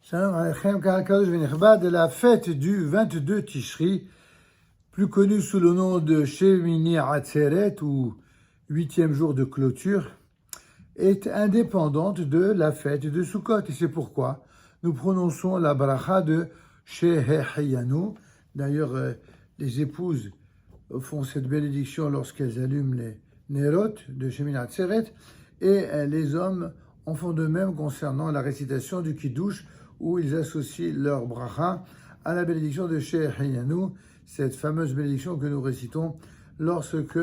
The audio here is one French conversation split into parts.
Shalom Aleichem, Karakadosh V'Nechbad, de la fête du 22 Tishri, plus connue sous le nom de Shemini Atzeret, ou 8e jour de clôture, est indépendante de la fête de Sukkot. Et c'est pourquoi nous prononçons la bracha de Shehecheyanu. D'ailleurs, les épouses font cette bénédiction lorsqu'elles allument les Nerot de Shemini Atzeret, et les hommes en font de même concernant la récitation du Kiddush, où ils associent leur bracha à la bénédiction de Shehecheyanu, cette fameuse bénédiction que nous récitons lorsque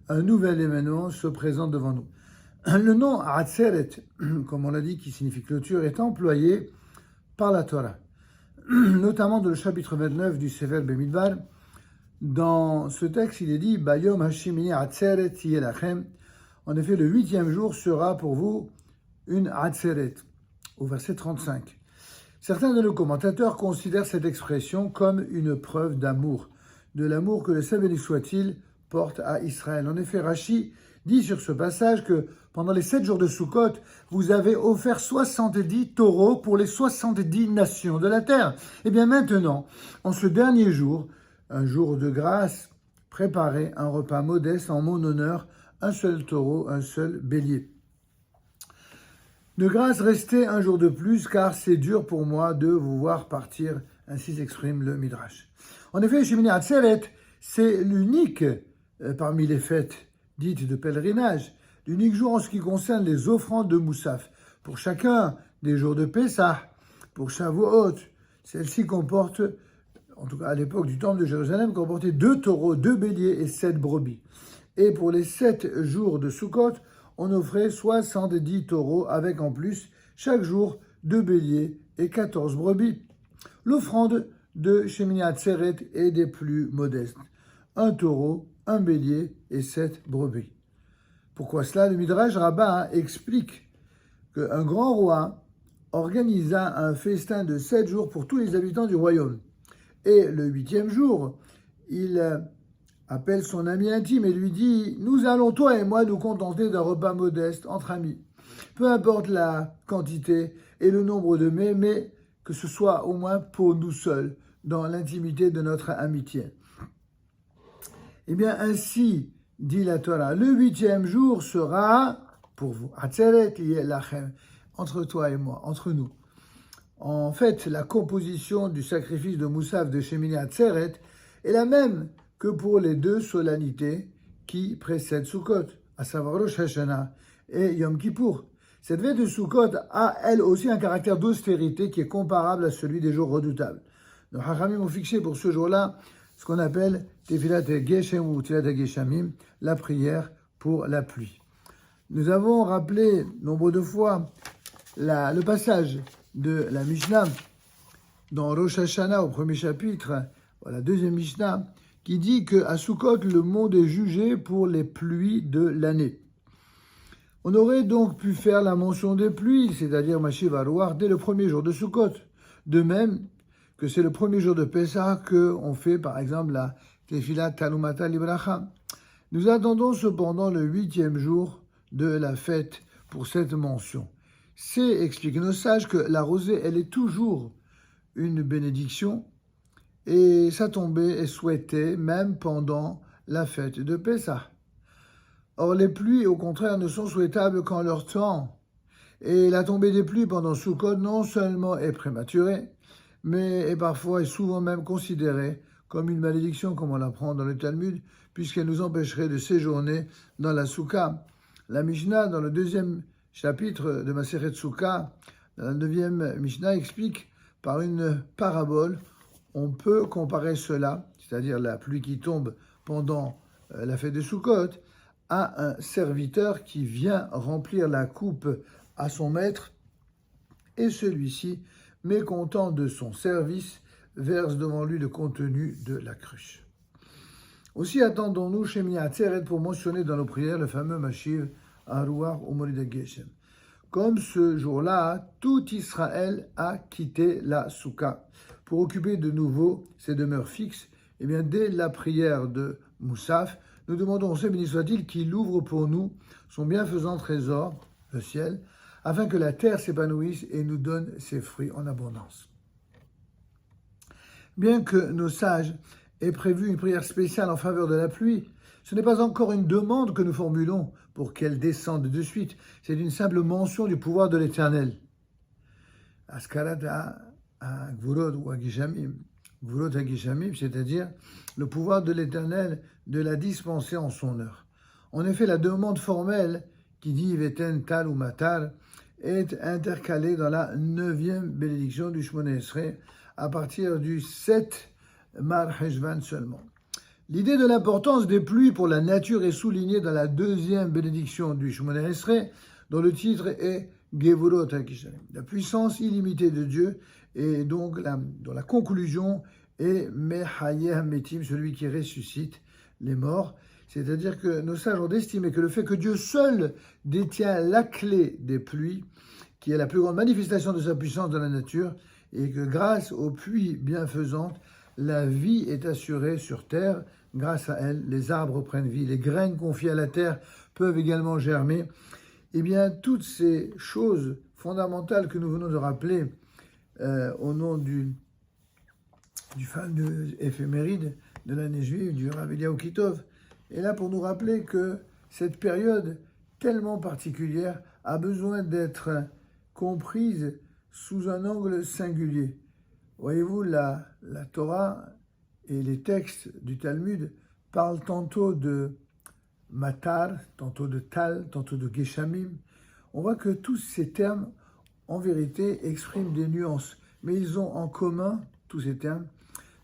un nouvel événement se présente devant nous. Le nom Atzeret, comme on l'a dit, qui signifie clôture, est employé par la Torah, notamment dans le chapitre 29 du Sefer Bemidbar. Dans ce texte, il est dit « Bayom hashimini Atzeret yelachem ». En effet, le 8e jour sera pour vous une Atzeret, au verset 35. Certains de nos commentateurs considèrent cette expression comme une preuve d'amour, de l'amour que le saint béni soit-il porte à Israël. En effet, Rashi dit sur ce passage que pendant les 7 jours de Sukkot, vous avez offert 70 taureaux pour les 70 nations de la terre. Et bien maintenant, en ce dernier jour, un jour de grâce, préparez un repas modeste en mon honneur, un seul taureau, un seul bélier. De grâce, restez un jour de plus, car c'est dur pour moi de vous voir partir, ainsi s'exprime le Midrash. En effet, Shemini Atzeret, c'est l'unique parmi les fêtes dites de pèlerinage, l'unique jour en ce qui concerne les offrandes de Moussaf. Pour chacun des jours de Pessah, pour Shavuot, celle-ci comporte, en tout cas à l'époque du temple de Jérusalem, comportait 2 taureaux, 2 béliers et 7 brebis. Et pour les 7 jours de Sukkot, on offrait 70 taureaux avec en plus chaque jour 2 béliers et 14 brebis. L'offrande de Shemini Atzeret est des plus modestes. 1 taureau, 1 bélier et 7 brebis. Pourquoi cela? Le Midrash Rabbah explique qu'un grand roi organisa un festin de 7 jours pour tous les habitants du royaume. Et le 8e jour, il appelle son ami intime et lui dit « Nous allons, toi et moi, nous contenter d'un repas modeste entre amis. Peu importe la quantité et le nombre de mets, mais que ce soit au moins pour nous seuls, dans l'intimité de notre amitié. » Eh bien, ainsi, dit la Torah, le 8e jour sera pour vous. Atzeret yelachem, entre toi et moi, entre nous. En fait, la composition du sacrifice de Moussaf de Shemini Atzeret est la même que pour les 2 solennités qui précèdent Sukkot, à savoir Rosh Hashanah et Yom Kippour. Cette fête de Sukkot a, elle aussi, un caractère d'austérité qui est comparable à celui des jours redoutables. Nos Hachamim ont fixé pour ce jour-là ce qu'on appelle Tefilat Geshem ou Tefilat Geshamim, la prière pour la pluie. Nous avons rappelé nombre de fois le passage de la Mishnah dans Rosh Hashanah au 1er chapitre, la 2e Mishnah, qui dit qu'à Sukkot, le monde est jugé pour les pluies de l'année. On aurait donc pu faire la mention des pluies, c'est-à-dire Mashiv Aruach, dès le 1er jour de Sukkot. De même que c'est le 1er jour de Pessah qu'on fait, par exemple, la Tefilat Talumata Libracha. Nous attendons cependant le 8e jour de la fête pour cette mention. C'est, expliquent nos sages, que la rosée, elle est toujours une bénédiction, et sa tombée est souhaitée même pendant la fête de Pessah. Or, les pluies, au contraire, ne sont souhaitables qu'en leur temps. Et la tombée des pluies pendant Sukkot non seulement est prématurée, mais est parfois et souvent même considérée comme une malédiction, comme on l'apprend dans le Talmud, puisqu'elle nous empêcherait de séjourner dans la Soukha. La Mishnah, dans le 2e chapitre de Maseret Soukha, dans la 9e Mishnah, explique par une parabole. On peut comparer cela, c'est-à-dire la pluie qui tombe pendant la fête de Sukkot, à un serviteur qui vient remplir la coupe à son maître et celui-ci, mécontent de son service, verse devant lui le contenu de la cruche. Aussi attendons-nous Shemini Atzeret pour mentionner dans nos prières le fameux Mashiv Aruach ou Morida Geshem. Comme ce jour-là, tout Israël a quitté la Soukha pour occuper de nouveau ses demeures fixes. Et bien, dès la prière de Moussaf, nous demandons au Saint béni soit-il qu'il ouvre pour nous son bienfaisant trésor, le ciel, afin que la terre s'épanouisse et nous donne ses fruits en abondance. Bien que nos sages aient prévu une prière spéciale en faveur de la pluie, ce n'est pas encore une demande que nous formulons pour qu'elle descende de suite, c'est une simple mention du pouvoir de l'Éternel. Askarat Gvurot ou Agishamim, Gvurot Agishamim, c'est-à-dire le pouvoir de l'Éternel de la dispenser en son heure. En effet, la demande formelle qui dit Veten Tal ou Matar est intercalée dans la 9e bénédiction du Shmoneh Esrei à partir du 7 Mar Heshvan seulement. L'idée de l'importance des pluies pour la nature est soulignée dans la 2e bénédiction du Shmoneh Esrei, dont le titre est Gevurot HaKishalim, la puissance illimitée de Dieu, et donc dont la conclusion est Mehayeh Metim, celui qui ressuscite les morts. C'est-à-dire que nos sages ont estimé que le fait que Dieu seul détient la clé des pluies, qui est la plus grande manifestation de sa puissance dans la nature, et que grâce aux pluies bienfaisantes, la vie est assurée sur terre. Grâce à elle, les arbres prennent vie, les graines confiées à la terre peuvent également germer. Eh bien, toutes ces choses fondamentales que nous venons de rappeler au nom du fameux éphéméride de l'année juive, du Rav Eliyahu Kitov, est là pour nous rappeler que cette période tellement particulière a besoin d'être comprise sous un angle singulier. Voyez-vous, la Torah et les textes du Talmud parlent tantôt de Matar, tantôt de Tal, tantôt de Geshamim. On voit que tous ces termes, en vérité, expriment des nuances, mais ils ont en commun, tous ces termes,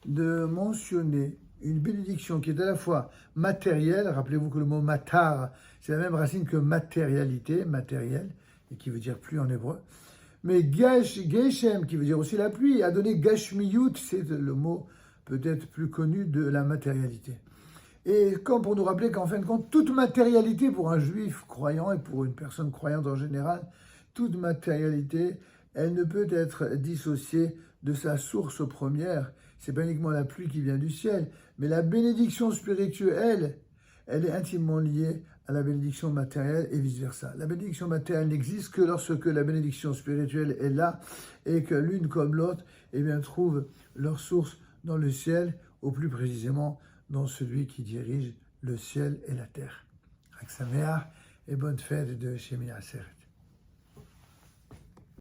de mentionner une bénédiction qui est à la fois matérielle, rappelez-vous que le mot matar, c'est la même racine que matérialité, matériel, et qui veut dire pluie en hébreu, mais geshem, qui veut dire aussi la pluie, a donné gashmiyut, c'est le mot peut-être plus connu de la matérialité. Et comme pour nous rappeler qu'en fin de compte, toute matérialité pour un juif croyant et pour une personne croyante en général, toute matérialité, elle ne peut être dissociée de sa source première. C'est pas uniquement la pluie qui vient du ciel, mais la bénédiction spirituelle, elle est intimement liée à la bénédiction matérielle et vice-versa. La bénédiction matérielle n'existe que lorsque la bénédiction spirituelle est là et que l'une comme l'autre eh bien, trouvent leur source dans le ciel, ou plus précisément dans celui qui dirige le ciel et la terre. Chag Sameach et bonne fête de Shemini Atzeret.